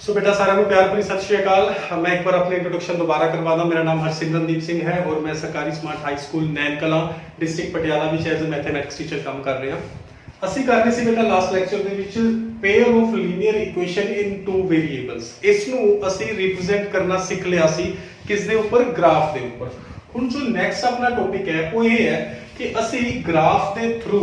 सो बेटा सारे को प्यार भरी सत श्री अकाल। मैं एक बार अपने इंट्रोडक्शन दोबारा करवा दा। मेरा नाम हरसिमरनदीप सिंह है और मैं सरकारी smart high school Nain Kalan district Patiala विच एज ए मैथमैटिक्स टीचर काम कर रहे हैं। ਅਸੀਂ ਕਰ ਰਹੇ ਸੀ ਬੇਟਾ ਲਾਸਟ ਲੈਕਚਰ ਦੇ ਵਿੱਚ pair of linear equation in two variables. ਇਸ ਨੂੰ ਅਸੀਂ ਰਿਪਰੈਜ਼ੈਂਟ ਕਰਨਾ ਸਿੱਖ ਲਿਆ ਸੀ ਕਿਸ ਦੇ ਉੱਪਰ, ਗ੍ਰਾਫ ਦੇ ਉੱਪਰ। ਹੁਣ ਜੋ ਨੈਕਸਟ ਆਪਣਾ ਟੌਪਿਕ ਹੈ ਉਹ ਇਹ ਹੈ ਕਿ ਅਸੀਂ ਗ੍ਰਾਫ ਦੇ ਥਰੂ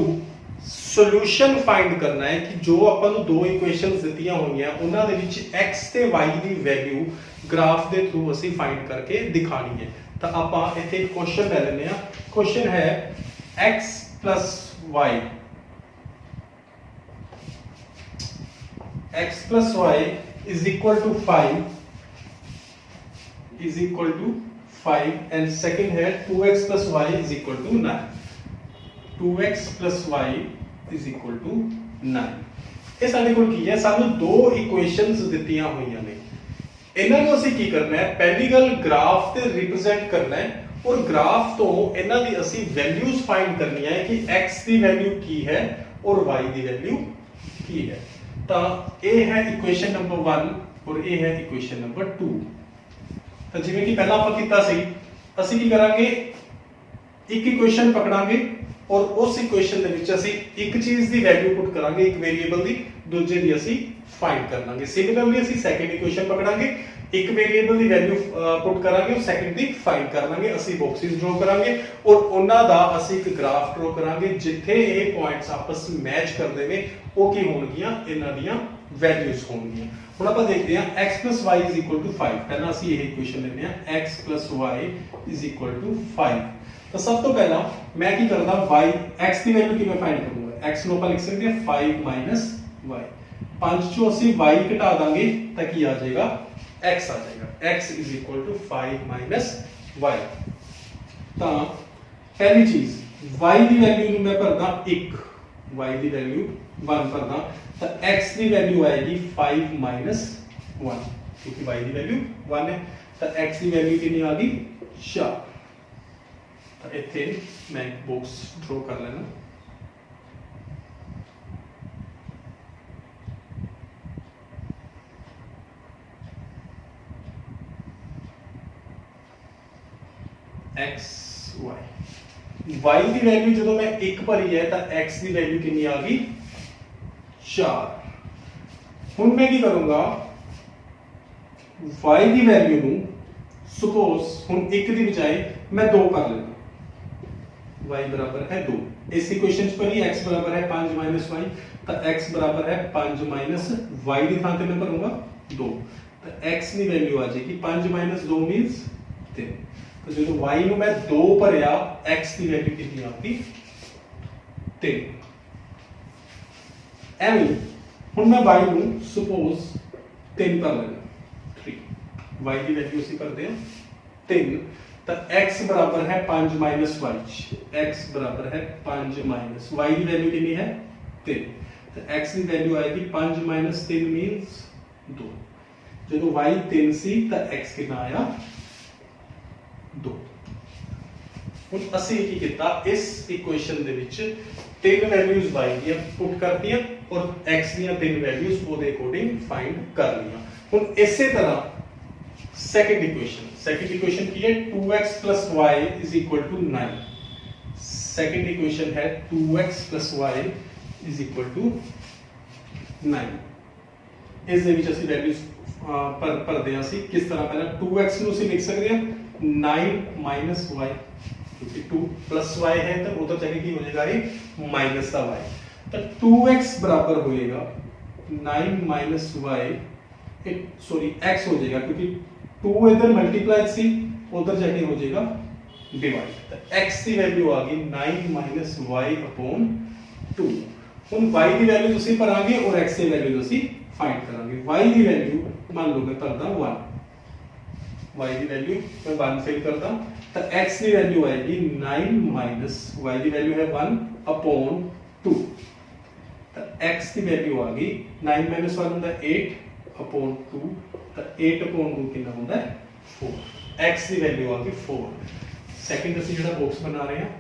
ਸੋਲੂਸ਼ਨ ਫਾਈਂਡ ਕਰਨਾ ਹੈ ਕਿ ਜੋ ਆਪਾਂ ਨੂੰ ਦੋ ਇਕੁਏਸ਼ਨਸ ਦਿੱਤੀਆਂ ਹੋਈਆਂ ਉਹਨਾਂ ਦੇ ਵਿੱਚ x ਤੇ y ਦੀ ਵੈਲਿਊ ਗ੍ਰਾਫ ਦੇ ਥਰੂ ਅਸੀਂ ਫਾਈਂਡ ਕਰਕੇ ਦਿਖਾਣੀ ਹੈ। ਤਾਂ ਆਪਾਂ ਇੱਥੇ ਇੱਕ ਕੁਐਸਚਨ ਲੈ ਲੈਂਦੇ ਹਾਂ। ਕੁਐਸਚਨ ਹੈ x y x plus y is equal to 5 and second है 2x plus y is equal to 9। 2x plus y is equal to 9। ਇਹ ਸਾਡੇ ਕੋਲ ਕੀ ਹੈ, ਸਾਨੂੰ ਦੋ ਇਕੁਏਸ਼ਨਸ ਦਿੱਤੀਆਂ ਹੋਈਆਂ ਨੇ। ਇਹਨਾਂ ਨੂੰ ਅਸੀਂ ਕੀ ਕਰਨਾ ਹੈ, ਪਹਿਲੀ ਗੱਲ ਗ੍ਰਾਫ ਤੇ ਰਿਪਰੈਜ਼ੈਂਟ ਕਰਨਾ ਹੈ ਔਰ ਗ੍ਰਾਫ ਤੋਂ ਇਹਨਾਂ ਦੀ ਅਸੀਂ ਵੈਲਿਊਜ਼ ਫਾਈਂਡ ਕਰਨੀ ਹੈ ਕਿ x ਦੀ ਵੈਲਿਊ ਕੀ ਹੈ ਔਰ y ਦੀ ਵੈਲਿਊ ਕੀ ਹੈ। ਤਾਂ ਇਹ ਹੈ ਇਕੁਏਸ਼ਨ ਨੰਬਰ 1 ਔਰ ਇਹ ਹੈ ਇਕੁਏਸ਼ਨ ਨੰਬਰ 2। ਤਾਂ ਜਿਵੇਂ ਕਿ ਪਹਿਲਾਂ ਆਪਾਂ ਕੀਤਾ ਸੀ, ਅਸੀਂ ਕੀ ਕਰਾਂਗੇ, ਇੱਕ ਇਕੁਏਸ਼ਨ ਪਕੜਾਂਗੇ ਔਰ ਉਸ ਇਕੁਏਸ਼ਨ ਦੇ ਵਿੱਚ ਅਸੀਂ ਇੱਕ ਚੀਜ਼ ਦੀ ਵੈਲਿਊ ਪੁੱਟ ਕਰਾਂਗੇ, ਇੱਕ ਵੇਰੀਏਬਲ ਦੀ, ਦੂਜੇ ਦੀ ਅਸੀਂ ਫਾਈਂਡ ਕਰ ਲਾਂਗੇ। ਸਿਮਿਲਰਲੀ ਅਸੀਂ ਸੈਕੰਡ ਇਕੁਏਸ਼ਨ ਪਕੜਾਂਗੇ, ਇੱਕ ਵੇਰੀਏਬਲ ਦੀ ਵੈਲਿਊ ਪੁੱਟ ਕਰਾਂਗੇ ਔਰ ਸੈਕੰਡ ਦੀ ਫਾਈਂਡ ਕਰ ਲਾਂਗੇ। ਅਸੀਂ ਬਾਕਸਿਸ ਡਰਾ ਕਰਾਂਗੇ ਔਰ ਉਹਨਾਂ ਦਾ ਅਸੀਂ ਇੱਕ ਗ੍ਰਾਫ ਡਰਾ ਕਰਾਂਗੇ ਜਿੱਥੇ ਇਹ ਪੁਆਇੰਟਸ ਆਪਸ ਵਿੱਚ ਮੈਚ ਕਰਦੇ ਨੇ, ਉਹ ਕੀ ਹੋਣਗੀਆਂ, ਇਹਨਾਂ ਦੀਆਂ ਵੈਲਿਊਜ਼ ਹੋਣਗੀਆਂ। ਹੁਣ ਆਪਾਂ ਦੇਖਦੇ ਹਾਂ x y 5। ਪਹਿਲਾਂ ਅਸੀਂ ਇਹ ਇਕੁਏਸ਼ਨ ਲੈਂਦੇ ਹਾਂ x y 5। ਤਾਂ ਸਭ ਤੋਂ ਪਹਿਲਾਂ ਮੈਂ ਕੀ ਕਰਦਾ, y x ਦੀ ਵੈਲਿਊ ਕਿਵੇਂ ਫਾਈਂਡ ਕਰੂੰਗਾ। x ਨੂੰ ਆਪਾਂ ਲਿਖ ਸਕਦੇ ਹਾਂ 5 - y। 5 ਚੋਂ ਅਸੀਂ y ਘਟਾ ਦਾਂਗੇ ਤਾਂ ਕੀ ਆ ਜਾਏਗਾ, x ਆ ਜਾਏਗਾ। x 5 - y। ਤਾਂ ਪਹਿਲੀ ਚੀਜ਼ y ਦੀ ਵੈਲਿਊ ਨੂੰ ਮੈਂ ਭਰਦਾ 1, y ਦੀ ਵੈਲਿਊ 1 ਭਰਦਾ ਤਾਂ x ਦੀ ਵੈਲਿਊ ਆਏਗੀ 5 - 1 क्योंकि y ਦੀ ਵੈਲਿਊ 1 ਹੈ। ਤਾਂ x ਦੀ ਵੈਲਿਊ ਕਿੰਨੀ ਆ ਗਈ, 4। ਤਾਂ ਇੱਥੇ ਮੈਂ ਇੱਕ ਬਾਕਸ ਡਰਾ ਕਰ ਲੈਣਾ। x y ਦੀ ਵੈਲਿਊ ਜਦੋਂ ਮੈਂ 1 ਭਰੀ ਹੈ ਤਾਂ x ਦੀ ਵੈਲਿਊ ਕਿੰਨੀ ਆ ਗਈ, 4। ਹੁਣ ਮੈਂ ਕੀ ਕਰੂੰਗਾ, y ਦੀ ਵੈਲਿਊ ਨੂੰ ਸਪੋਜ਼ ਹੁਣ 1 ਦੀ ਬਜਾਏ ਮੈਂ 2 ਕਰ ਲੈਂਦਾ। y बराबर है 2। इस इक्वेशन पर ही x बराबर है 5 - y तो x बराबर है 5 - y की स्थान पे मैं भरूंगा 2। तो x की वैल्यू आ जाएगी 5 - 2 मींस 3। तो जो y ਨੂੰ मैं 2 ਭਰਿਆ x ਦੀ ਵੈਲਿਊ ਕਿੰਨੀ ਆਉਂਦੀ, 3। ਐਵੇਂ ਹੁਣ ਮੈਂ y ਨੂੰ ਸਪੋਜ਼ 3 ਭਰ ਲੈਣਾ, 3। y ਦੀ ਵੈਲਿਊ ਅਸੀਂ ਭਰਦੇ ਹਾਂ 3। तो x बराबर है 5 - y। x बराबर है 5 - y की वैल्यू कितनी है, 3। तो x की वैल्यू आएगी 5 - 3 मींस 2। जो y 3 सी तो x कितना आया, 2। ਹੁਣ ਅਸੀਂ ਕੀ ਕੀਤਾ, ਇਸ ਇਕੁਏਸ਼ਨ ਦੇ ਵਿੱਚ ਤਿੰਨ ਵੈਲਿਊਜ਼ y ਦੀਆਂ ਪੁੱਟ ਕਰਤੀਆਂ ਔਰ x ਦੀਆਂ ਤਿੰਨ ਵੈਲਿਊਜ਼ ਉਹਦੇ ਅਕੋਰਡਿੰਗ ਫਾਈਂਡ ਕਰ ਲਈਆਂ। ਹੁਣ ਇਸੇ ਤਰ੍ਹਾਂ सेकंड इक्वेशन की है 2x plus y is equal to 9। Second equation है 2x plus y is equal to 9। इस ਦੇ ਵਿੱਚ ਅਸੀਂ ਵੈਲਿਊਜ਼ ਭਰਦੇ ਹਾਂ। ਅਸੀਂ ਕਿਸ ਤਰ੍ਹਾਂ, ਪਹਿਲਾਂ 2x ਨੂੰ ਅਸੀਂ ਲਿਖ ਸਕਦੇ ਹਾਂ 9 - y क्योंकि 2 plus y है तो उधर जाके ਕੀ ਹੋ ਜਾਏਗਾ, ਇਹ माइनस ਦਾ y। तो 2x बराबर होएगा 9 - y, सॉरी x हो जाएगा क्योंकि 2 इधर मल्टीप्लाई सी, उधर जाके हो जाएगा डिवाइड। तो x की वैल्यू आ गई 9 - y अपॉन 2। ਹੁਣ y ਦੀ ਵੈਲਿਊ ਤੁਸੀਂ ਭਰਾਂਗੇ ਔਰ x ਦੀ ਵੈਲਿਊ ਤੁਸੀਂ ਫਾਈਂਡ ਕਰਾਂਗੇ। y ਦੀ ਵੈਲਿਊ ਮੰਨ ਲਓ ਮੈਂ ਭਰਦਾ 1, y ਦੀ ਵੈਲਿਊ ਮੈਂ 1 ਫਿਲ ਕਰਦਾ ਤਾਂ x ਦੀ ਵੈਲਿਊ ਆਏਗੀ 9 - y ਦੀ ਵੈਲਿਊ ਹੈ 1 अपॉन 2। ਤਾਂ x ਦੀ ਵੈਲਿਊ ਆ ਗਈ 9 - 1 ਹੁੰਦਾ 8 अपॉन 2। तो 8 अपॉन 2 कितना होता है, 4। x की वैल्यू आ गई 4। सेकंड ਅਸੀਂ ਜਿਹੜਾ ਬਾਕਸ ਬਣਾ ਰਹੇ ਹਾਂ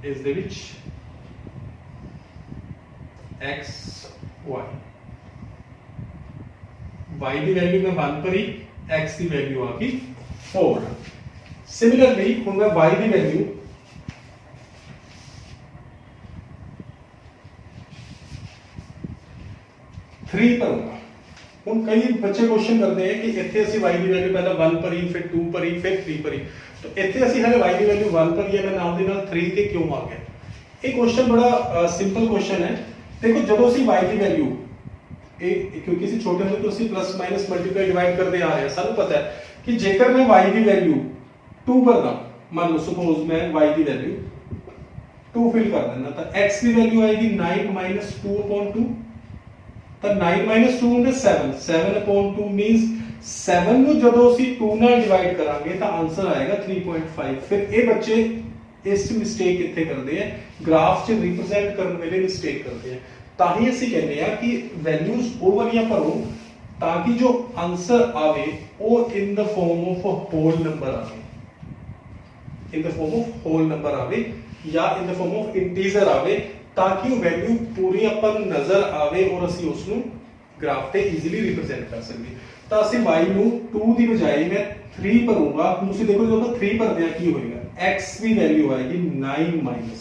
ਇਸ ਦੇ ਵਿੱਚ x y y ਦੀ ਵੈਲਿਊ ਮੈਂ 1 ਭਰੀ, x ਦੀ ਵੈਲਿਊ ਆ ਗਈ 4। ਸਿਮਿਲਰਲੀ ਹੁਣ ਮੈਂ y ਦੀ ਵੈਲਿਊ थ्री भरूंगा। ਹੁਣ कई बच्चे क्वेश्चन करते हैं कि ਇੱਥੇ ਅਸੀਂ y ਦੀ ਵੈਲਿਊ ਪਹਿਲਾਂ 1 ਭਰੀ, ਫਿਰ 2 ਭਰੀ, ਫਿਰ 3 ਭਰੀ, तो ਇੱਥੇ ਅਸੀਂ ਹਲੇ y ਦੀ ਵੈਲਿਊ 1 ਭਰੀ ਹੈ, ਮੈਂ ਨਾਲ ਦੇ ਨਾਲ 3 ਤੇ ਕਿਉਂ ਆ ਗਿਆ? ਇਹ क्वेश्चन बड़ा ਸਿੰਪਲ क्वेश्चन है। देखो ਜਦੋਂ ਅਸੀਂ y ਦੀ ਵੈਲਿਊ ਇਹ क्योंकि ਅਸੀਂ ਛੋਟੇ ਹੁੰਦੇ ਤੋਂ ਅਸੀਂ ਪਲੱਸ ਮਾਈਨਸ ਮਲਟੀਪਲਾਈ ਡਿਵਾਈਡ ਕਰਦੇ ਆ ਰਹੇ ਹਾਂ, ਸਾਨੂੰ ਪਤਾ ਹੈ ਕਿ ਜੇਕਰ ਮੈਂ y ਦੀ ਵੈਲਿਊ 2 ਭਰਦਾ, ਮੰਨ ਲਓ ਸਪੋਜ਼ ਮੈਂ y ਦੀ ਵੈਲਿਊ 2 ਫਿਲ ਕਰ ਦਿੰਦਾ, ਤਾਂ x ਦੀ ਵੈਲਿਊ ਆਏਗੀ 9 - 2/2, ਤਾਂ 9 - 2 ਹੁੰਦੇ 7 7/2 ਮੀਨਸ 7 ਨੂੰ ਜਦੋਂ ਅਸੀਂ 2 ਨਾਲ ਡਿਵਾਈਡ ਕਰਾਂਗੇ ਤਾਂ ਆਨਸਰ ਆਏਗਾ 3.5। ਫਿਰ ਇਹ ਬੱਚੇ ਇਸ ਮਿਸਟੇਕ ਕਿੱਥੇ ਕਰਦੇ ਆ, ਗ੍ਰਾਫ 'ਚ ਰਿਪਰੈਜ਼ੈਂਟ ਕਰਨ ਵੇਲੇ ਮਿਸਟੇਕ ਕਰਦੇ ਆ। ਤਾਂ ਹੀ ਅਸੀਂ ਕਹਿੰਦੇ ਆ ਕਿ ਵੈਲਿਊਜ਼ ਉਹ ਵਾਲੀਆਂ ਭਰੋ ਤਾਂ ਕਿ ਜੋ ਆਨਸਰ ਆਵੇ ਉਹ in the form of a whole number ਆਵੇ, in the form of whole number ਆਵੇ ਜਾਂ in the form of integer ਆਵੇ, ਤਾਂ ਕਿ ਉਹ ਵੈਲਿਊ ਪੂਰੀ ਆਪਾਂ ਨੂੰ ਨਜ਼ਰ ਆਵੇ ਔਰ ਅਸੀਂ ਉਸ ਨੂੰ ਗ੍ਰਾਫ ਤੇ ਈਜ਼ੀਲੀ ਰਿਪਰੈਜ਼ੈਂਟ ਕਰ ਸਕੀਏ। ਤਾਂ ਅਸੀਂ y ਨੂੰ 2 ਦੀ ਬਜਾਏ ਮੈਂ 3 ਭਰੂੰਗਾ। ਤੁਸੀਂ ਦੇਖੋ ਜਦੋਂ ਆਪਾਂ 3 ਭਰਦੇ ਆ ਕੀ ਹੋਏਗਾ, x ਦੀ ਵੈਲਿਊ ਆਏਗੀ 9 ਮਾਈਨਸ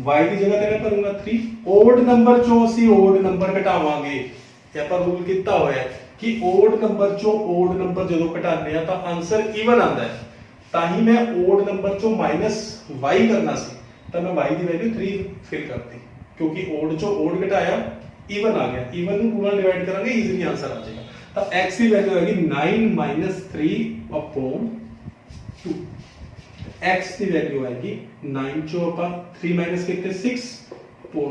y ਦੀ ਜਗ੍ਹਾ ਤੇ ਮੈਂ ਭਰੂੰਗਾ 3। ਓਡ ਨੰਬਰ ਚੋਂ ਅਸੀਂ ਓਡ ਨੰਬਰ ਘਟਾਵਾਂਗੇ, ਤੇ ਆਪਾਂ ਰੂਲ ਕੀਤਾ ਹੋਇਆ ਕਿ ਓਡ ਨੰਬਰ ਚੋਂ ਓਡ ਨੰਬਰ ਜਦੋਂ ਘਟਾਉਂਦੇ ਆ ਤਾਂ ਆਨਸਰ ਈਵਨ ਆਉਂਦਾ ਹੈ। ਤਾਂ ਹੀ ਮੈਂ ਓਡ ਨੰਬਰ ਚੋਂ ਮਾਈਨਸ y ਕਰਨਾ ਸੀ, ਤਾਂ ਮੈਂ y ਦੀ ਵੈਲਿਊ 3 ਫਿਲ ਕਰਤੀ, ਕਿਉਂਕਿ ਓਡ ਚੋਂ ਓਡ ਘਟਾਇਆ ਈਵਨ ਆ ਗਿਆ, ਈਵਨ ਨੂੰ 2 ਨਾਲ ਡਿਵਾਈਡ ਕਰਾਂਗੇ ਈਜ਼ੀਲੀ ਆਨਸਰ ਆ ਜਾਏਗਾ। ਤਾਂ x ਦੀ ਵੈਲਿਊ ਆਏਗੀ 9 - 3/2। x ਦੀ ਵੈਲਿਊ ਆਏਗੀ 9 ਚੋਂ ਆਪਾਂ 3 ਮਾਈਨਸ ਕੀਤੇ 6/2,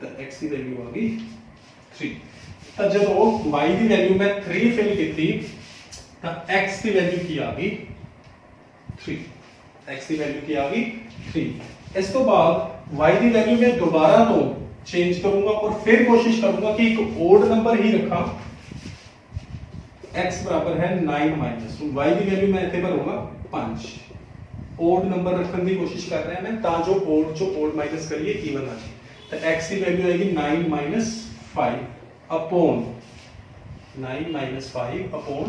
ਤਾਂ x ਦੀ ਵੈਲਿਊ ਆ ਗਈ 3। ਤਾਂ ਜਦੋਂ y ਦੀ ਵੈਲਿਊ ਮੈਂ 3 ਫਿਲ ਕੀਤੀ ਤਾਂ x ਦੀ ਵੈਲਿਊ ਕੀ ਆ ਗਈ 3, x ਦੀ ਵੈਲਿਊ ਕੀ ਆ ਗਈ 3। ਇਸ ਤੋਂ ਬਾਅਦ y ਦੀ ਵੈਲਿਊ ਮੈਂ ਦੁਬਾਰਾ ਤੋਂ चेंज करूंगा और फिर कोशिश करूंगा कि एक ओड नंबर ही रखा, x बराबर है 9 माइनस y की वैल्यू मैं इतने भरूंगा 5। ओड नंबर रखने की कोशिश कर रहे हैं मैं, ता जो ओड माइनस करिए इवन आ जाए। तो x की वैल्यू आएगी 9 - 5 अपॉन 9 - 5 अपॉन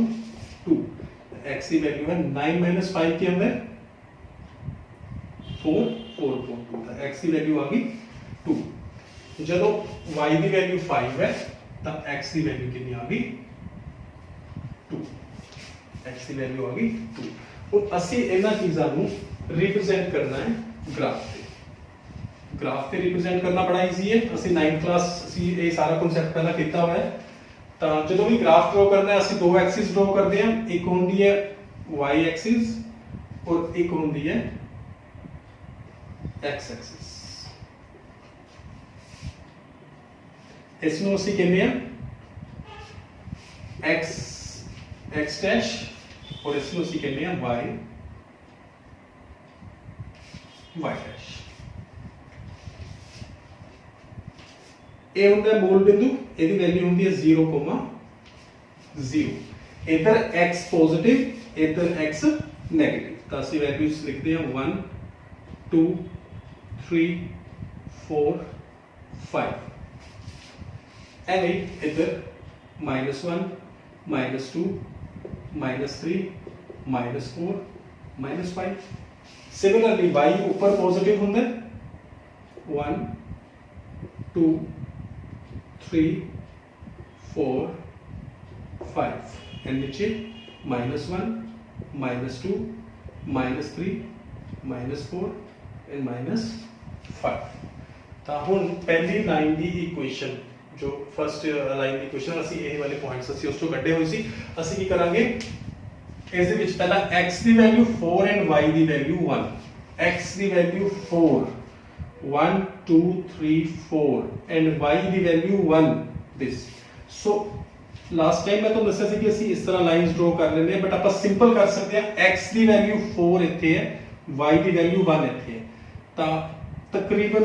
2। x की वैल्यू है 9 - 5 के अंदर 4/2, तो x की वैल्यू आ गई 2। ਜਦੋਂ y ਦੀ ਵੈਲਿਊ 5 ਹੈ ਤਾਂ x ਦੀ ਵੈਲਿਊ ਕਿੰਨੀ ਆ ਗਈ 2, x ਦੀ ਵੈਲਿਊ ਆ ਗਈ 2। ਹੁਣ ਅਸੀਂ ਇਹਨਾਂ ਚੀਜ਼ਾਂ ਨੂੰ ਰਿਪਰੈਜ਼ੈਂਟ ਕਰਨਾ ਹੈ ਗ੍ਰਾਫ ਤੇ। ਗ੍ਰਾਫ ਤੇ ਰਿਪਰੈਜ਼ੈਂਟ ਕਰਨਾ ਬੜਾ ਈਜ਼ੀ ਹੈ, ਅਸੀਂ 9th ਕਲਾਸ ਅਸੀਂ ਇਹ ਸਾਰਾ ਕਨਸੈਪਟ ਪਹਿਲਾਂ ਕੀਤਾ ਹੋਇਆ ਹੈ। ਤਾਂ ਜਦੋਂ ਵੀ ਗ੍ਰਾਫ ਡਰਾ ਕਰਨਾ ਹੈ ਅਸੀਂ ਦੋ ਐਕਸਿਸ ਡਰਾ ਕਰਦੇ ਹਾਂ, ਇੱਕ ਹੁੰਦੀ ਹੈ y ਐਕਸਿਸ ਔਰ ਇੱਕ ਹੁੰਦੀ ਹੈ x ਐਕਸਿਸ। इसमें उसी कहते हैं x डैश और इसमें उसी कहते हैं y डैश। ये होता है मूल बिंदु, यदि वैल्यू होती है 0,0। इधर x पॉजिटिव, इधर x नेगेटिव, तो असली वैल्यूज लिखते हैं 1 2 3 4 5। एंड इधर -1 -2 -3 -4 -5। सिमिलरली y ऊपर पॉजिटिव होंगे 1 2 3 4 5 एंड नीचे -1 -2 -3 -4 एंड -5। तो हुण पहली लाइन की इक्वेशन जो फर्स्ट लाइन की इक्वेशन ਅਸੀਂ ਇਹ ਵਾਲੇ ਪੁਆਇੰਟਸ ਅਸੀਂ ਉਸ ਤੋਂ ਕੱਢੇ ਹੋਏ ਸੀ, ਅਸੀਂ ਕੀ ਕਰਾਂਗੇ ਇਸ ਦੇ ਵਿੱਚ ਪਹਿਲਾਂ x the value 4 and y the value 1। x the value 4 1 2 3 4 and y the value 1 this. So last time ਮੈਂ ਤੁਹਾਨੂੰ ਦੱਸਿਆ ਸੀ ਕਿ ਅਸੀਂ ਇਸ ਤਰ੍ਹਾਂ ਲਾਈਨਸ ਡਰਾ ਕਰ ਲੈਂਦੇ ਹਾਂ, ਬਟ ਆਪਾਂ ਸਿੰਪਲ ਕਰ ਸਕਦੇ ਹਾਂ। x ਦੀ ਵੈਲਿਊ 4 ਇੱਥੇ ਹੈ, y ਦੀ ਵੈਲਿਊ 1 ਇੱਥੇ ਹੈ, ਤਾਂ ਤਕਰੀਬਨ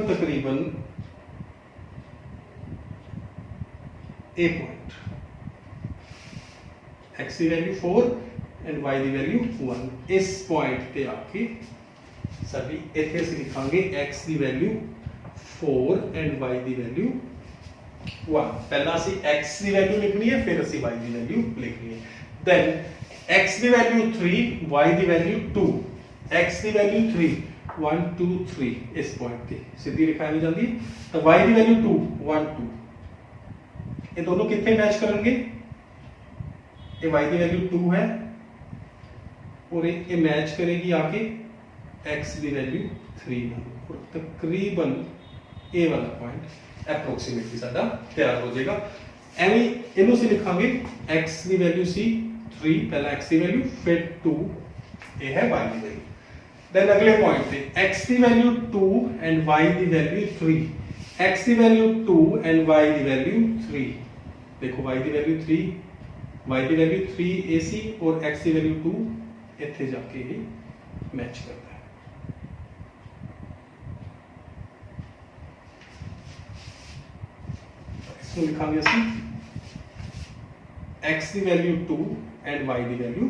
A point, x की वैल्यू 4 एंड y की वैल्यू 1। इस पॉइंट पे आके सभी इथे से लिखांगे x की वैल्यू 4 एंड y की वैल्यू 1 पहला असी x की वैल्यू लिखनी है फिर असी y की वैल्यू लिखनी है देन x की वैल्यू 3 y की वैल्यू 2 x की वैल्यू 3 1 2 3 इस पॉइंट पे सीधी रेखा आ जाती है तो y की वैल्यू 2 1 2 ये दोनों कितने मैच करेंगे ये y की वैल्यू 2 है और ये मैच करेगी आके x की वैल्यू 3 और तकरीबन ए वाला पॉइंट एप्रोक्सीमेटली साडा तैयार हो जाएगा एवं इनू सी लिखांगे x की वैल्यू सी 3 पहला x की वैल्यू फिर 2 ये है y की वैल्यू देन अगले पॉइंट पे x की वैल्यू 2 एंड y की वैल्यू 3 x की वैल्यू 2 एंड y की वैल्यू 3 देखो y की वैल्यू 3 y की वैल्यू 3 AC और x की वैल्यू 2 इथे जाके ही मैच करता है इसको लिखांगे ਅਸੀਂ x the value 2 and y the value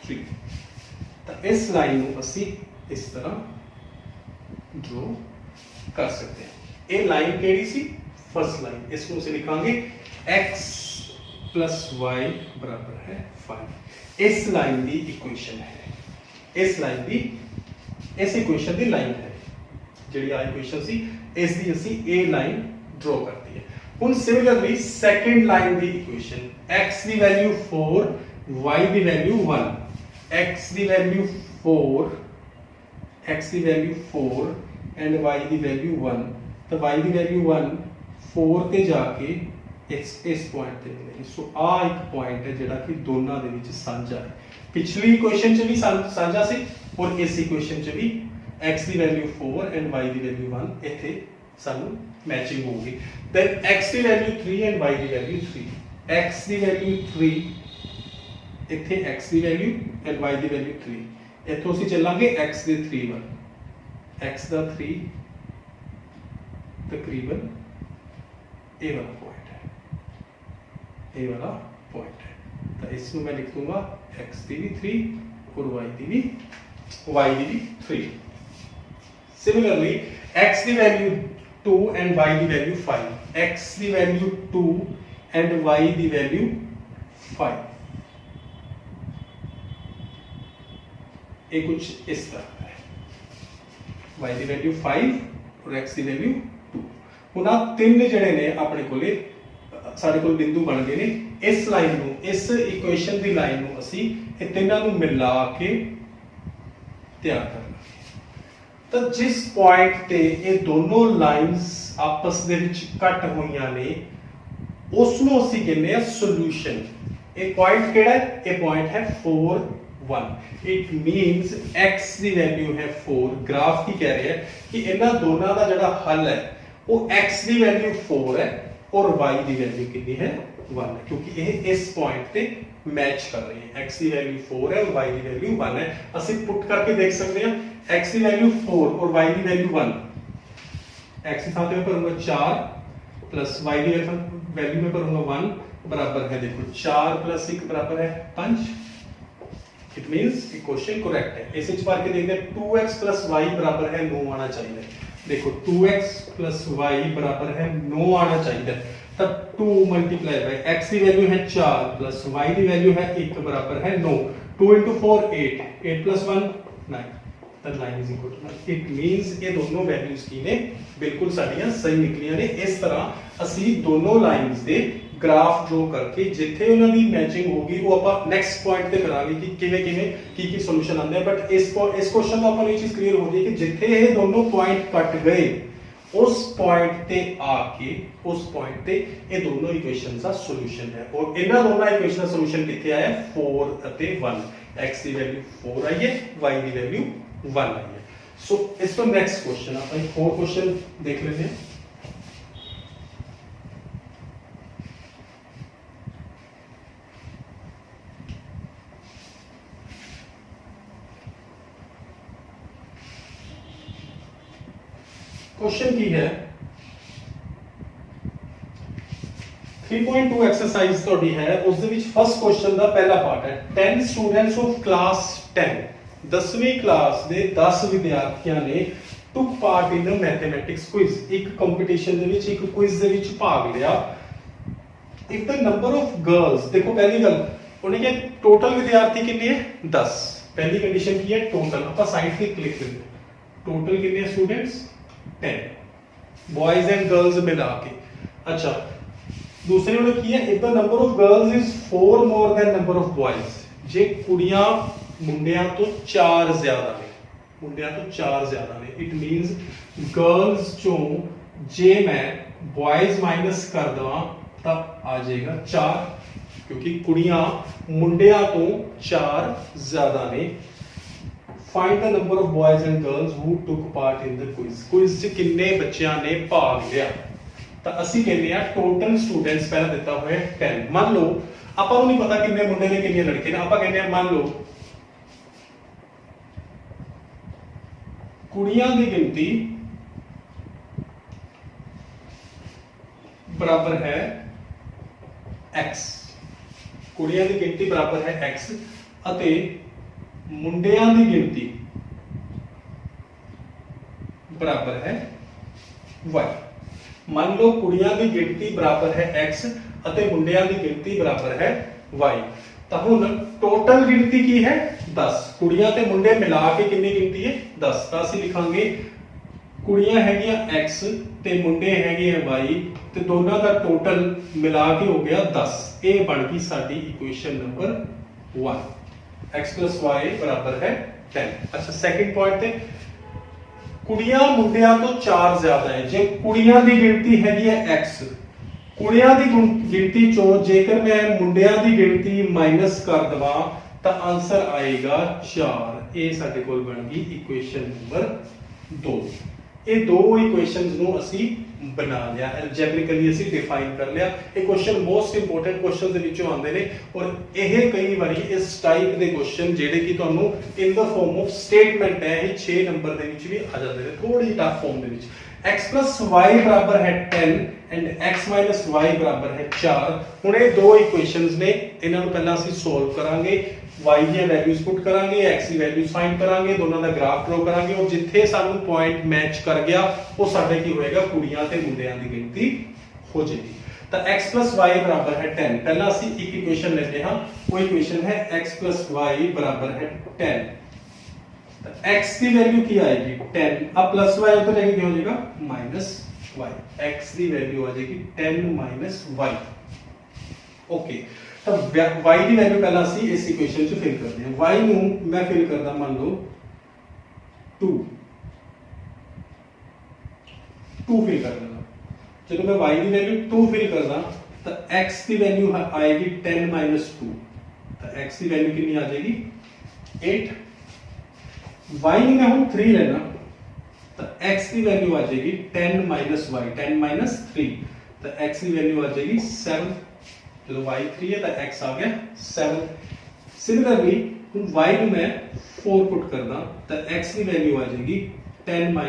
3 ਤਾਂ ਇਸ ਲਾਈਨ ਨੂੰ ਅਸੀਂ ਇਸ ਤਰ੍ਹਾਂ ਡਰਾ ਕਰ ਸਕਦੇ ਹਾਂ ਇਹ ਲਾਈਨ ਕਿਹੜੀ ਸੀ ਫਰਸਟ ਲਾਈਨ ਇਸ ਨੂੰ ਅਸੀਂ ਲਿਖਾਂਗੇ x y ਬਰਾਬਰ ਹੈ 5 ਇਸ ਲਾਈਨ ਦੀ ਇਕੁਏਸ਼ਨ ਹੈ ਇਸ ਲਾਈਨ ਦੀ ਇਸ ਇਕੁਏਸ਼ਨ ਦੀ ਲਾਈਨ ਹੈ ਜਿਹੜੀ ਆ ਇਕੁਏਸ਼ਨ ਸੀ ਇਸ ਦੀ ਅਸੀਂ ਇਹ ਲਾਈਨ ਡਰਾ ਕਰਤੀ ਹੈ ਹੁਣ similarly second line the equation x the value 4 y the value 1 x the value 4 x the value 4 and y the value 1 ਤਾਂ y ਦੀ ਵੈਲਿਊ 1 4 ਤੇ ਜਾ ਕੇ ਇਸ ਪੁਆਇੰਟ ਤੇ ਮਿਲੇਗੀ ਸੋ ਆ ਇੱਕ ਪੁਆਇੰਟ ਹੈ ਜਿਹੜਾ ਕਿ ਦੋਨਾਂ ਦੇ ਵਿੱਚ ਸਾਂਝਾ ਹੈ ਪਿਛਲੀ ਇਕੁਏਸ਼ਨ 'ਚ ਵੀ ਸਾਂਝਾ ਸੀ ਔਰ ਇਸ ਇਕੁਏਸ਼ਨ 'ਚ ਵੀ x the value 4 and y the value 1 ਇੱਥੇ ਸਾਨੂੰ मैचिंग होगी then x की वैल्यू 3 and y की वैल्यू 3 x की वैल्यू 3 इथे x की वैल्यू and y की वैल्यू 3 इथों ਅਸੀਂ ਚੱਲਾਂਗੇ x ਦੇ 3 ਵੱਲ x ਦਾ 3 ਤਕਰੀਬਨ ਇਹ ਵਾਲਾ ਪੁਆਇੰਟ ਹੈ ਇਹ ਵਾਲਾ ਪੁਆਇੰਟ ਹੈ ਤਾਂ ਇਸ ਨੂੰ ਮੈਂ ਲਿਖ ਦੂੰਗਾ x ਦੀ ਵੀ 3 और y the we 3 similarly x the value 2 and y the value 5 x the value 2 and y the value 5 ये कुछ इस तरह है y ਦੀ वैल्यू 5 और x ਦੀ वैल्यू 2 ਹੁਣ ਆ ਤਿੰਨ ਜਿਹੜੇ ਨੇ ਆਪਣੇ ਕੋਲੇ ਸਾਡੇ ਕੋਲ ਬਿੰਦੂ ਬਣ ਗਏ ਨੇ ਇਸ ਲਾਈਨ ਨੂੰ ਇਸ ਇਕੁਏਸ਼ਨ ਦੀ ਲਾਈਨ ਨੂੰ ਅਸੀਂ ਇਹ ਤਿੰਨਾਂ ਨੂੰ ਮਿਲਾ ਕੇ ਤਿਆਰ ਕਰਨਾ ਤਾਂ ਜਿਸ ਪੁਆਇੰਟ ਤੇ ਇਹ ਦੋਨੋਂ ਲਾਈਨਸ ਆਪਸ ਦੇ ਵਿੱਚ ਕੱਟ ਹੋਈਆਂ ਨੇ ਉਸ ਨੂੰ ਅਸੀਂ ਕਹਿੰਦੇ ਆ ਸੋਲੂਸ਼ਨ ਇਹ ਪੁਆਇੰਟ ਕਿਹੜਾ ਹੈ ਇਹ ਪੁਆਇੰਟ ਹੈ 4 1 it means x the value ਹੈ 4 ਗ੍ਰਾਫ ਕੀ ਕਹਿ ਰਿਹਾ ਹੈ ਕਿ ਇਹਨਾਂ ਦੋਨਾਂ ਦਾ ਜਿਹੜਾ ਹੱਲ ਹੈ ਉਹ x ਦੀ ਵੈਲਿਊ 4 ਹੈ और y ਦੀ ਵੈਲਿਊ ਕਿੰਨੀ ਹੈ 1 ਹੈ ਕਿਉਂਕਿ ਇਹ ਇਸ ਪੁਆਇੰਟ ਤੇ ਮੈਚ ਕਰ ਰਹੀ ਹੈ x ਦੀ ਵੈਲਿਊ 4 ਹੈ और y ਦੀ ਵੈਲਿਊ 1 ਹੈ ਅਸੀਂ ਪੁੱਟ ਕਰਕੇ ਦੇਖ ਸਕਦੇ ਹਾਂ x ਦੀ ਵੈਲਿਊ 4 और y ਦੀ ਵੈਲਿਊ 1 x की साथ में करूंगा 4 प्लस y की वैल्यू में करूंगा 1 बराबर है देखो 4 प्लस 1 बराबर है 5 इट मींस इक्वेशन करेक्ट है इसे बार के देखते हैं 2x प्लस y बराबर है 9 आना चाहिए देखो 2x प्लस y बराबर है 9 आना चाहिए तब 2 मल्टीप्लाई बाय x की वैल्यू है 4 प्लस y की वैल्यू है 1 बराबर है 9 2 into 4 8 8 plus 1 9 the line is equal to 9 it means ये दोनों वैल्यूज की ने बिल्कुल साड़ियां सही निकलियां ने इस तरह ਅਸੀਂ दोनों लाइंस ਦੇ ग्राफ ड्रॉ करके जिथे ਉਹਨਾਂ ਦੀ ਮੈਚਿੰਗ ਹੋਗੀ ਉਹ ਆਪਾਂ ਨੈਕਸਟ ਪੁਆਇੰਟ ਤੇ ਕਰਾਂਗੇ ਕਿ ਕਿਵੇਂ ਕਿਵੇਂ ਕੀ ਸੋਲੂਸ਼ਨ ਆਉਂਦੇ ਆ ਬਟ ਇਸ ਕੁਐਸਚਨ ਤੋਂ ਆਪਾਂ ਨੂੰ ਇਹ ਚੀਜ਼ ਕਲੀਅਰ ਹੋ ਜਾਏ ਕਿ ਜਿੱਥੇ ਇਹ ਦੋਨੋਂ ਪੁਆਇੰਟ ਕੱਟ ਗਏ उस पॉइंट ते आके उस पॉइंट ते ये दोनों इक्वेशंस का सॉल्यूशन है और इन्हां दोनों इक्वेशन का सॉल्यूशन किथे आया 4 अते 1 x की वैल्यू 4 आई है y की वैल्यू 1 आई है सो इस पर नेक्स्ट क्वेश्चन आप एक और क्वेश्चन देख लेते हैं क्वेश्चन की है 3.2 एक्सरसाइज ਤੁਹਾਡੀ ਹੈ ਉਸ ਦੇ ਵਿੱਚ ਫਸਟ ਕੁਐਸਚਨ ਦਾ ਪਹਿਲਾ ਪਾਰਟ ਹੈ 10 ਸਟੂਡੈਂਟਸ ਆਫ ਕਲਾਸ 10 10ਵੀਂ ਕਲਾਸ ਦੇ 10 ਵਿਦਿਆਰਥੀਆਂ ਨੇ took part in a mathematics quiz ਇੱਕ ਕੰਪੀਟੀਸ਼ਨ ਦੇ ਵਿੱਚ ਇੱਕ ਕੁਇਜ਼ ਦੇ ਵਿੱਚ ਭਾਗ ਲਿਆ if the number of girls, देखो पहली गल उन्हें क्या टोटल विद्यार्थी कितने है 10, पहली कंडीशन की है टोटल, ਆਪਾਂ साइड पे क्लिक कर दो, टोटल कितने स्टूडेंट्स 10 बॉयज एंड गर्ल्स मिला के। अच्छा दूसरी उन्हें की है if the number of girls is 4 more than number of boys, जे कुड़ियां मुंडियां तो 4 ज्यादा ने, मुंडियां तो 4 ज्यादा ने, इट मींस गर्ल्स चों जे मैं बॉयज माइनस कर दवा तब आ जाएगा 4, क्योंकि कुड़ियां मुंडियां तो 4 ज्यादा ने। Find the number of boys and girls who took part in the quiz, quiz च किन्ने बच्चियां ने भाग लिया, ਤਾਂ ਅਸੀਂ ਕਹਿੰਦੇ ਆ ਟੋਟਲ ਸਟੂਡੈਂਟਸ ਪਹਿਲਾਂ ਦਿੱਤਾ ਹੋਇਆ 10। ਮੰਨ ਲਓ ਆਪਾਂ ਨੂੰ ਨਹੀਂ ਪਤਾ ਕਿੰਨੇ ਮੁੰਡੇ ਨੇ ਕਿੰਨੇ ਲੜਕੇ ਨੇ, ਆਪਾਂ ਕਹਿੰਦੇ ਆ ਮੰਨ ਲਓ ਕੁੜੀਆਂ ਦੀ ਗਿਣਤੀ ਬਰਾਬਰ ਹੈ x, ਕੁੜੀਆਂ ਦੀ ਗਿਣਤੀ ਬਰਾਬਰ ਹੈ x ਅਤੇ ਮੁੰਡਿਆਂ ਦੀ ਗਿਣਤੀ ਬਰਾਬਰ ਹੈ y। मान लो कुड़ियां की गिनती बराबर है x ਅਤੇ ਮੁੰਡਿਆਂ ਦੀ ਗਿਣਤੀ ਬਰਾਬਰ ਹੈ y, ਤਾਂ ਹੁਣ ਟੋਟਲ ਗਿਣਤੀ ਕੀ ਹੈ 10, ਕੁੜੀਆਂ ਤੇ ਮੁੰਡੇ ਮਿਲਾ ਕੇ ਕਿੰਨੀ ਗਿਣਤੀ ਹੈ 10, ਤਾਂ ਅਸੀਂ ਲਿਖਾਂਗੇ ਕੁੜੀਆਂ ਹੈਗੀਆਂ x ਤੇ ਮੁੰਡੇ ਹੈਗੇ ਆ y ਤੇ ਦੋਨਾਂ ਦਾ ਟੋਟਲ ਮਿਲਾ ਕੇ ਹੋ ਗਿਆ 10। ਇਹ ਬਣ ਗਈ ਸਾਡੀ ਇਕੁਏਸ਼ਨ ਨੰਬਰ 1, x y ਬਰਾਬਰ ਹੈ 10। ਅੱਛਾ ਸੈਕਿੰਡ ਪੁਆਇੰਟ ਤੇ ਕੁੜੀਆਂ ਮੁੰਡਿਆਂ ਤੋਂ 4 ਜ਼ਿਆਦਾ ਹੈ, ਜੇ ਕੁੜੀਆਂ ਦੀ ਗਿਣਤੀ ਹੈਗੀ ਹੈ x, ਕੁੜੀਆਂ ਦੀ ਗਿਣਤੀ ਚੋਂ ਜੇਕਰ ਮੈਂ ਮੁੰਡਿਆਂ ਦੀ ਗਿਣਤੀ ਮਾਈਨਸ ਕਰ ਦਵਾਂ ਤਾਂ ਆਨਸਰ ਆਏਗਾ 4। ਇਹ ਸਾਡੇ ਕੋਲ ਬਣ ਗਈ ਇਕੁਏਸ਼ਨ ਨੰਬਰ 2। ਇਹ ਦੋ ਇਕੁਏਸ਼ਨਸ ਨੂੰ ਅਸੀਂ ਬਣਾ ਲਿਆ, ਐਲਜੈਬਰਿਕਲੀ ਅਸੀਂ ਡਿਫਾਈਨ ਕਰ ਲਿਆ। ਇਹ ਕੁਐਸਚਨ ਮੋਸਟ ਇੰਪੋਰਟੈਂਟ ਕੁਐਸਚਨਸ ਦੇ ਵਿੱਚੋਂ ਆਉਂਦੇ ਨੇ ਔਰ ਇਹ ਕਈ ਵਾਰੀ ਇਸ ਟਾਈਪ ਦੇ ਕੁਐਸਚਨ ਜਿਹੜੇ ਕਿ ਤੁਹਾਨੂੰ ਇਨ ਦਾ ਫਾਰਮ ਆਫ ਸਟੇਟਮੈਂਟ ਹੈ ਇਹ 6 ਨੰਬਰ ਦੇ ਵਿੱਚ ਵੀ ਆ ਜਾਂਦੇ ਨੇ, ਥੋੜੀ ਟਫ ਫਾਰਮ ਦੇ ਵਿੱਚ। x y ਬਰਾਬਰ ਹੈ 10 ਐਂਡ x y ਬਰਾਬਰ ਹੈ 4। ਹੁਣ ਇਹ ਦੋ ਇਕੁਏਸ਼ਨਸ ਨੇ, ਇਹਨਾਂ ਨੂੰ ਪਹਿਲਾਂ ਅਸੀਂ ਸੋਲਵ ਕਰਾਂਗੇ, y ਦੀਆਂ ਵੈਲਿਊਜ਼ ਪੁੱਟ ਕਰਾਂਗੇ, x ਦੀ ਵੈਲਿਊਜ਼ ਫਾਈਂਡ ਕਰਾਂਗੇ, ਦੋਨਾਂ ਦਾ ਗ੍ਰਾਫ ਡਰਾ ਕਰਾਂਗੇ ਔਰ ਜਿੱਥੇ ਸਾਨੂੰ ਪੁਆਇੰਟ ਮੈਚ ਕਰ ਗਿਆ ਉਹ ਸਾਡੇ ਕੀ ਹੋਏਗਾ ਕੁੜੀਆਂ ਤੇ ਮੁੰਡਿਆਂ ਦੀ ਗਿਣਤੀ ਹੋ ਜਾਏਗੀ। ਤਾਂ x y ਬਰਾਬਰ ਹੈ 10, ਪਹਿਲਾਂ ਅਸੀਂ ਇੱਕ ਇਕੁਏਸ਼ਨ ਲੈਂਦੇ ਹਾਂ, ਉਹ ਇਕੁਏਸ਼ਨ ਹੈ x y ਬਰਾਬਰ ਹੈ 10। ਤਾਂ x ਦੀ ਵੈਲਿਊ ਕੀ ਆਏਗੀ 10, अब प्लस y उधर जाएगी क्या हो जाएगा माइनस y, x ਦੀ ਵੈਲਿਊ ਆ ਜਾਏਗੀ 10 y। ਓਕੇ ਤਾਂ y ਦੀ ਵੈਲਿਊ ਪਹਿਲਾਂ ਅਸੀਂ ਇਸ ਇਕੁਏਸ਼ਨ 'ਚ ਫਿਲ ਕਰਦੇ ਹਾਂ। y ਨੂੰ ਮੈਂ ਫਿਲ ਕਰਦਾ ਮੰਨ ਲਓ 2 ਫਿਲ ਕਰ ਦਿੰਦਾ। ਜਦੋਂ ਮੈਂ y ਦੀ ਵੈਲਿਊ 2 ਫਿਲ ਕਰਦਾ ਤਾਂ x ਦੀ ਵੈਲਿਊ ਆਏਗੀ 10 2, ਤਾਂ x ਦੀ ਵੈਲਿਊ ਕਿੰਨੀ ਆ ਜਾਏਗੀ 8। y ਨੂੰ मैं हूं 3 लेना तो x की वैल्यू आ जाएगी 10 y 10 3, तो x की वैल्यू आ जाएगी 7। चलो y 3 है तो x आ गया 7। सिमिलरली y ਨੂੰ मैं 4 पुट करदा तो x की वैल्यू आ जाएगी 10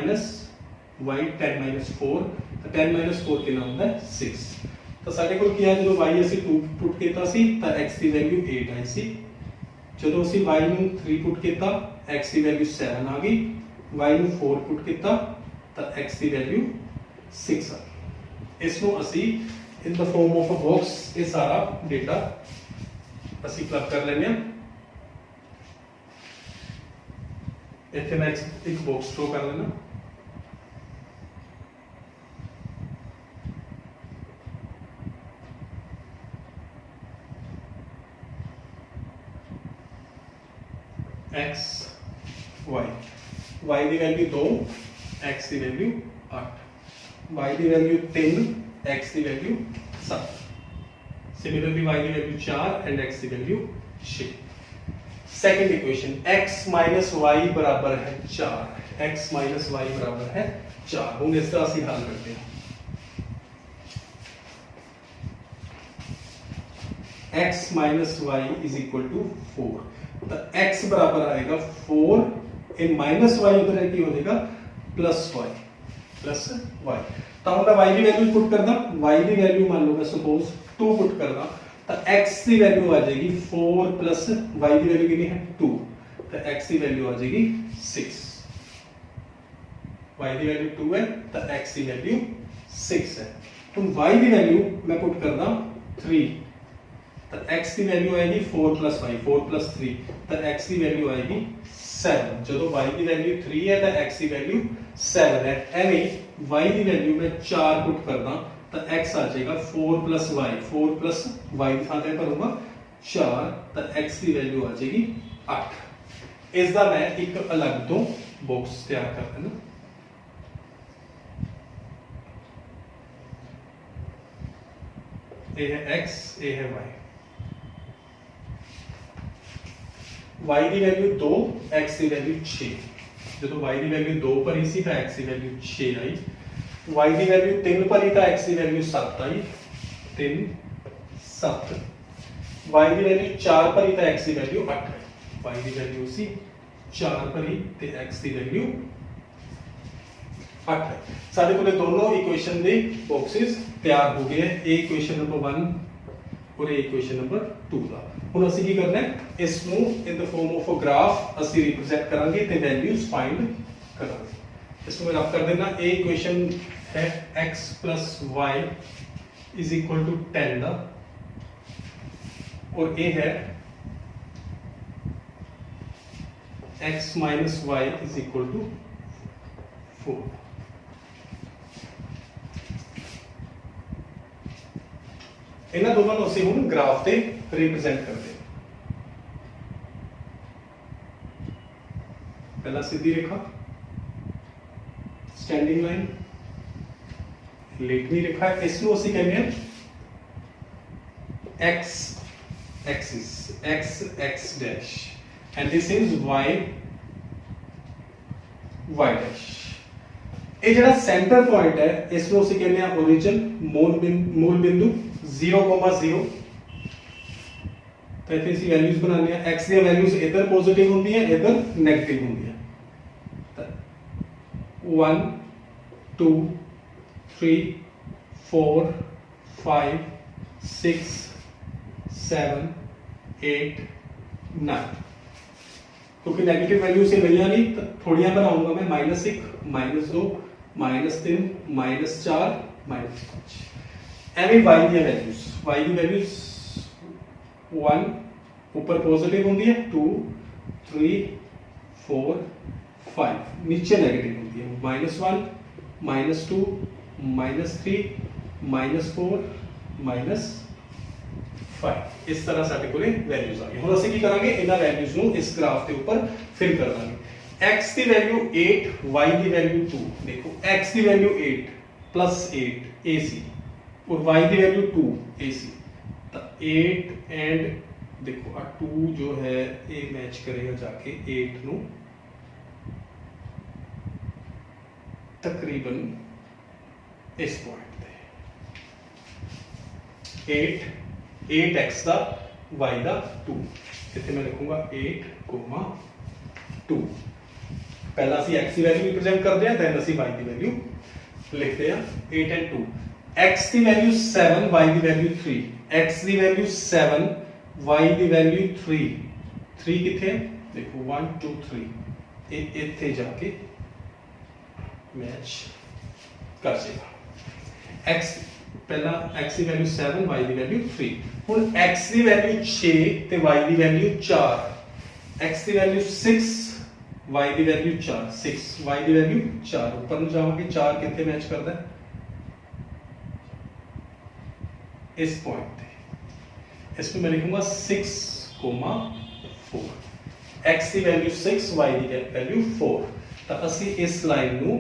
y 10 4, तो 10 4 कितना ਹੁੰਦਾ है 6। तो ਸਾਡੇ ਕੋਲ ਕੀ ਹੈ ਜਦੋਂ y ਅਸੀਂ 2 ਪੁਟ ਕੀਤਾ ਸੀ ਤਾਂ x ਦੀ ਵੈल्यू 8 ਆਈ ਸੀ। ਜਦੋਂ ਅਸੀਂ y ਨੂੰ 3 ਪੁੱਟ ਕੀਤਾ x ਦੀ ਵੈਲਿਊ 7 ਆ ਗਈ, y ਨੂੰ 4 ਪੁੱਟ ਕੀਤਾ ਤਾਂ x ਦੀ ਵੈਲਿਊ 6 ਆ ਗਈ। ਇਸ ਨੂੰ ਅਸੀਂ ਇਨ ਦਾ ਫਾਰਮ ਆਫ ਅ ਬਾਕਸ ਇਹ ਸਾਰਾ ਡਾਟਾ ਅਸੀਂ ਪਲੱਗ ਕਰ ਲੈਂਦੇ ਹਾਂ। ਇੱਥੇ ਮੈਂ ਇੱਕ ਬਾਕਸ ਡਰਾ ਕਰ ਲੈਣਾ। x y the value 2, x the value 8, y the value 3, x the value 7। Similarly y the value 4 and x the value 6। Second equation x y बराबर है 4, x y बराबर है 4। ਹੁਣ ਇਸ ਦਾ ਅਸੀਂ ਹੱਲ ਕਰਦੇ ਹਾਂ। x y is equal to 4, तो x बराबर आएगा 4, ये माइनस y उधर है कि हो जाएगा प्लस y। तो हम y की वैल्यू पुट करना, y की वैल्यू मान लो मैं सपोज 2 पुट करना तो x की वैल्यू आ जाएगी 4 प्लस y की वैल्यू कितनी है 2, तो x की वैल्यू आ जाएगी 6। y की वैल्यू 2 है तो x की वैल्यू 6 है। तो y की वैल्यू मैं पुट करना 3 तो x की वैल्यू आएगी 4 + 5 4 + 3 तो x की वैल्यू आएगी 7 जो y की वैल्यू 3 है तो x की वैल्यू 7 है एवं y की वैल्यू में 4 पुट करना तो x आ जाएगा 4 + y 4 + y की थां ते भरूंगा 4 तो x की वैल्यू आ जाएगी 8 इसका मैं एक अलग तो बॉक्स तैयार कर देना ये है x ये है y y की वैल्यू 2 x की वैल्यू 6 जो y की वैल्यू 2 पर ही सी था x की वैल्यू 6 आई y की वैल्यू 3 पर ही था x की वैल्यू 7 आई 3 7 y की वैल्यू 4 पर ही था x की वैल्यू 8 आई y की वैल्यू सी 4 पर ही ते x की वैल्यू 8 है साडे कोले दोनों इक्वेशन दे बॉक्सेस तैयार हो गए हैं ए इक्वेशन नंबर 1 और ए इक्वेशन नंबर 2 ਦਾ ਹੁਣ ਅਸੀਂ ਕੀ ਕਰਨਾ ਹੈ ਇਸ ਨੂੰ in the form of a graph ਅਸੀਂ ਰਿਪਰੈਜ਼ੈਂਟ ਕਰਾਂਗੇ ਤੇ ਵੈਲਿਊਜ਼ ਫਾਈਂਡ ਕਰਾਂਗੇ ਇਸ ਨੂੰ ਮੈਂ ਰੱਖ ਕਰ ਦੇਣਾ ਇਹ ਇਕੁਏਸ਼ਨ ਹੈ x + y = 10 ਦਾ और ये है x - y = 4 इन्हां दोनों ਨੂੰ ਅਸੀਂ ਹੁਣ ਗ੍ਰਾਫ ਤੇ रिप्रेजेंट करते हैं पहला सीधी रेखा स्टैंडिंग लाइन लेटवी रेखा इसको ਅਸੀਂ ਕਹਿੰਦੇ ਹਾਂ x axis x x dash and this is y y dash ਇਹ ਜਿਹੜਾ ਸੈਂਟਰ ਪੁਆਇੰਟ ਹੈ ਇਸ ਨੂੰ ਅਸੀਂ ਕਹਿੰਦੇ ਹਾਂ origin मूल बिंदु 0,0 तो इतनी सी वैल्यूज बनाने हैं x दी वैल्यूज इधर पॉजिटिव होंगी है इधर नेगेटिव होंगी है 1 2 3 4 5 6 7 8 9 क्योंकि नेगेटिव वैल्यू से मिलिया नहीं तो थोड़ियां बनाऊंगा मैं -1 -2 -3 -4 -5 एवं y दी वैल्यूज 1 ऊपर पॉजिटिव होती है 2 3 4 5 नीचे नेगेटिव होती है -1 -2 -3 -4 -5 इस तरह साडे कोले वैल्यूज आ गई हुण ਅਸੀਂ ਕੀ ਕਰਾਂਗੇ ਇਹਨਾਂ ਵੈल्यूज ਨੂੰ ਇਸ ਗ੍ਰਾਫ ਦੇ ਉੱਪਰ ਫਿਲ ਕਰ ਦਾਂਗੇ x ਦੀ ਵੈल्यू 8 y ਦੀ वैल्यू 2 देखो x ਦੀ वैल्यू 8 + 8 ac और y की वैल्यू 2 AC तो 8 एंड देखो 2 जो है ये मैच करेगा जाके 8 नु तकरीबन इस पॉइंट पे 8x का y का 2 इतने मैं लिखूंगा 8,2 पहला ਅਸੀਂ x की वैल्यू रिप्रेजेंट करते हैं देन ਅਸੀਂ y की वैल्यू लिखते हैं 8 and 2 x की वैल्यू 7 y की वैल्यू 3 x की वैल्यू 7 y की वैल्यू 3 3 किथे देखो 1 2 3 ये इथे जाके मैच कर जाएगा x पहला x की वैल्यू 7 y की वैल्यू 3 हुन x की वैल्यू 6 ते y की वैल्यू 4 x की वैल्यू 6 y की वैल्यू 4 6 y की वैल्यू 4 ऊपर नु जावांगे 4 किथे मैच करदा है इस पॉइंट पे इसमें मैं लिखूंगा 6,4 x की वैल्यू 6 y की वैल्यू 4 तो ਅਸੀਂ इस लाइन ਨੂੰ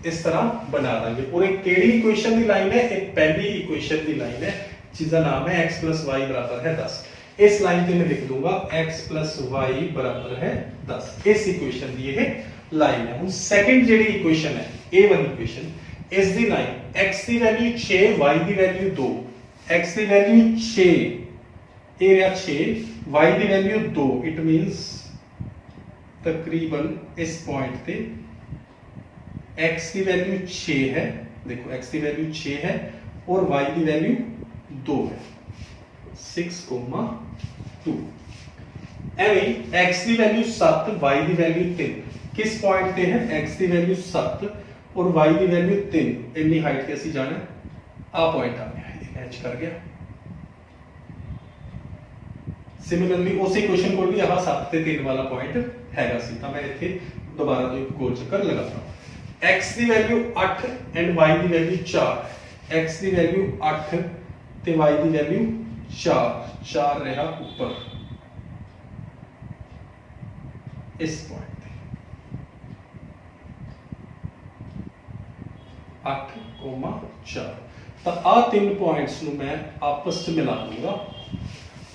इस तरह बना देंगे और एक केड़ी इक्वेशन की लाइन है एक पहली इक्वेशन की लाइन है जिसका नाम है x + y = 10 इस लाइन पे मैं लिख दूंगा x + y = 10 इस इक्वेशन की ये लाइन है हुन सेकंड जेडी इक्वेशन है a1 इक्वेशन इस दी लाइन x की वैल्यू 6 y की वैल्यू 2 x की वैल्यू 6 ए रहा 6 y की वैल्यू 2 इट मींस तकरीबन इस पॉइंट पे x की वैल्यू 6 है देखो x की वैल्यू 6 है और y की वैल्यू 2 है 6,2 एवं x की वैल्यू 7 y की वैल्यू 3 किस पॉइंट पे है x की वैल्यू 7 और y की वैल्यू 3 इतनी हाइट के ਅਸੀਂ ਜਾਣਾ आ पॉइंट आ गया, ये मैच कर गया। सिमिलरली उसी क्वेश्चन को भी यहां 7 ਤੇ 3 वाला पॉइंट हैगा सी, ਤਾਂ मैं ਇੱਥੇ दोबारा तो एक गोल चक्कर लगाता हूं। x की वैल्यू 8 एंड y की वैल्यू 4, x की वैल्यू 8 ते y की वैल्यू 4 रहा ऊपर इस पॉइंट पे 8,4, तो आ 3 पॉइंट्स नु मैं आपस में मिला दूंगा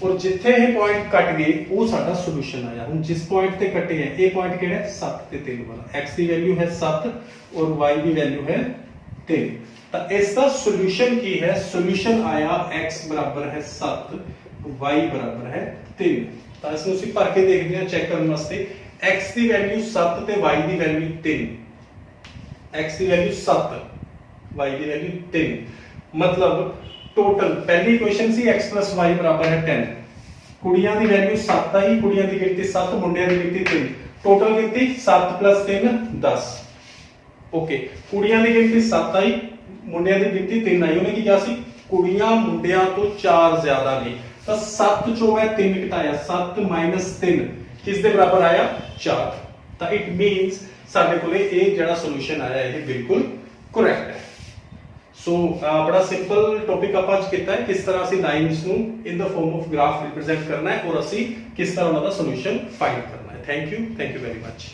और जिथे ये पॉइंट कट गए वो साडा सॉल्यूशन आया। हुन जिस पॉइंट ते कटे हैं ये पॉइंट केड़ा है 7 ते 3 वाला, x की वैल्यू है 7 और y की वैल्यू है 3, तो इसका सॉल्यूशन की है, सॉल्यूशन आया x बराबर है 7 y बराबर है 3। तो इसमें उसी भर के देखते हैं चेक करने वास्ते, x की वैल्यू 7 ते y की वैल्यू 3, x की वैल्यू 7 y की वैल्यू 3, मतलब टोटल पहली इक्वेशन सी x + y बराबर है 10, कुड़ियां दी वैल्यू 7 आई, कुड़ियां दी गिनती 7, मुंडियां दी गिनती 3, टोटल गिनती 7 + 3 10। ओके, कुड़ियां दी गिनती 7 आई, मुंडियां दी गिनती 3 आई। उन्हें की कहा सी कुड़ियां मुंडियां तो 4 ज्यादा ने, तो 7 चों मैं 3 घटाया, 7 - 3 किस दे बराबर आया 4, तो इट मींस साडे कोले ये जेड़ा सॉल्यूशन आया ये बिल्कुल करेक्ट है। सो बड़ा सिंपल टॉपिक आप आज किया है, किस तरह से लाइंस नु in the form of graph represent करना है और असी किस तरह उनका सॉल्यूशन फाइंड करना है। Thank you very much.